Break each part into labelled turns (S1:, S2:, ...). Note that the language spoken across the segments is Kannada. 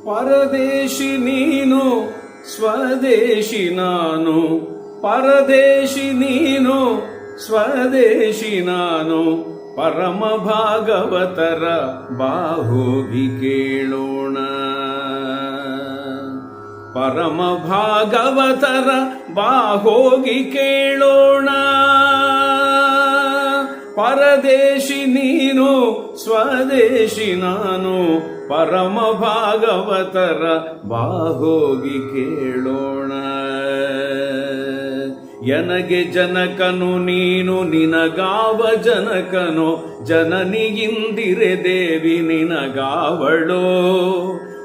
S1: ಪರದೇಶಿ ನೀನು ಸ್ವದೇಶಿ ನಾನು, ಪರದೇಶಿ ನೀನು ಸ್ವದೇಶಿ ನಾನು, ಪರಮ ಭಾಗವತರ ಬಾಹೋಗಿ ಕೇಳೋಣ. ಪರಮ ಭಾಗವತರ ಬಾಹೋಗಿ ಕೇಳೋಣ. ಪರದೇಶಿ ನೀನು ಸ್ವದೇಶಿ ನಾನು, ಪರಮ ಭಾಗವತರ ಬಾಹೋಗಿ ಕೇಳೋಣ. ಎನಗೆ ಜನಕನು ನೀನು ನಿನಗಾವ ಜನಕನು, ಜನನಿಯಿಂದಿರೆ ದೇವಿ ನಿನಗಾವಳೋ.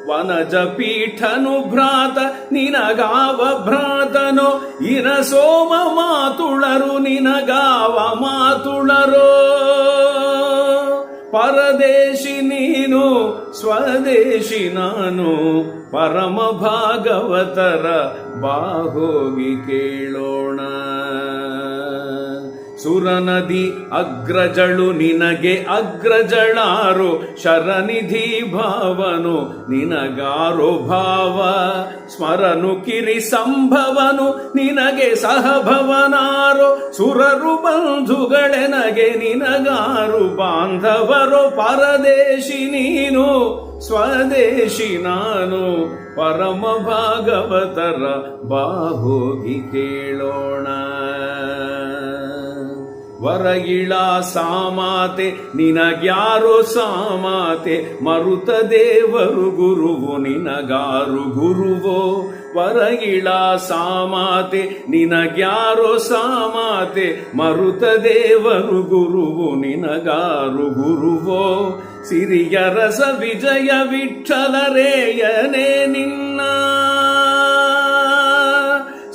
S1: ವನಜ ಪೀಠನು ಭ್ರಾತ ನಿನಗಾವ ಭ್ರಾತನೋ, ಇನ ಸೋಮ ಮಾತುಳರು ನಿನಗಾವ ಮಾತುಳರೋ. ಪರದೇಶಿ ನೀನು ಸ್ವದೇಶಿ ನಾನು, ಪರಮ ಭಾಗವತರ ಬಾಹೋಗಿ ಕೇಳೋಣ. ಸುರನದಿ ಅಗ್ರಜಳು ನಿನಗೆ ಅಗ್ರಜಳಾರೋ, ಶರನಿಧಿ ಭಾವನು ನಿನಗಾರೋ ಭಾವ. ಸ್ಮರನು ಕಿರಿ ಸಂಭವನು ನಿನಗೆ ಸಹಭವನಾರೋ, ಸುರರು ಬಂಧುಗಳೆನಗೆ ನಿನಗಾರು ಬಾಂಧವರೋ. ಪರದೇಶಿ ನೀನು ಸ್ವದೇಶಿ ನಾನು, ಪರಮ ಭಾಗವತರ ಬಾಹೋಗಿ ಕೇಳೋಣ. ವರಗಿಳ ಸಾಮಾತೆ ನಿನಗ್ಯಾರೋ ಸಾಮಾತೆ, ಮರುತ ದೇವರು ಗುರುವು ನಿನಗಾರು ಗುರುವೋ. ವರಗಿಳ ಸಾಮಾತೆ ನಿನಗ್ಯಾರೋ ಸಾಮಾತೆ, ಮರುತ ದೇವರು ಗುರುವು ನಿನಗಾರು ಗುರುವೋ. ಸಿರಿಯ ರಸ ವಿಜಯ ವಿಠ್ಠಲರೇಯನೇ ನಿನ್ನ,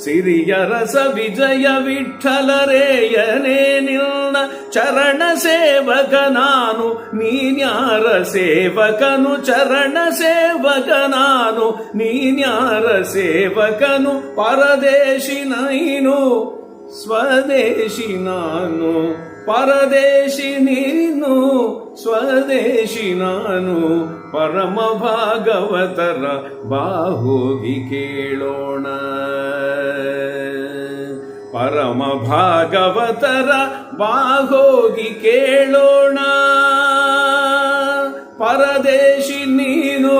S1: ಸಿರಿಯ ರಸ ವಿಜಯ ವಿಠ್ಠಲರೇಯನೇ ನಿನ್ನ. ಚರಣ ಸೇವಕ ನಾನು ನೀನ್ಯಾರ ಸೇವಕನು, ಚರಣ ಸೇವಕ ನಾನು ನೀನ್ಯಾರ ಸೇವಕನು. ಪರದೇಶಿ ನೀನು ಸ್ವದೇಶಿ ನಾನು, ಪರದೇಶಿ ನೀನು ಸ್ವದೇಶಿ ನಾನು, ಪರಮ ಭಾಗವತರ ಬಾಹೋಗಿ ಕೇಳೋಣ. ಪರಮ ಭಾಗವತರ ಬಾಹೋಗಿ ಕೇಳೋಣ. ಪರದೇಶಿ ನೀನು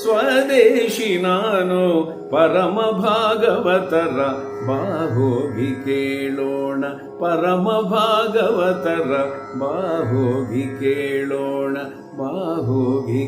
S1: ಸ್ವದೇಶಿ ನಾನು, ಪರಮ ಭಾಗವತರ ಬಾಹೋಗಿ ಕೇಳೋಣ. ಪರಮ ಭಾಗವತರ ಬಾಹೋಗಿ ಕೇಳೋಣ, ಬಾಹೋಗಿ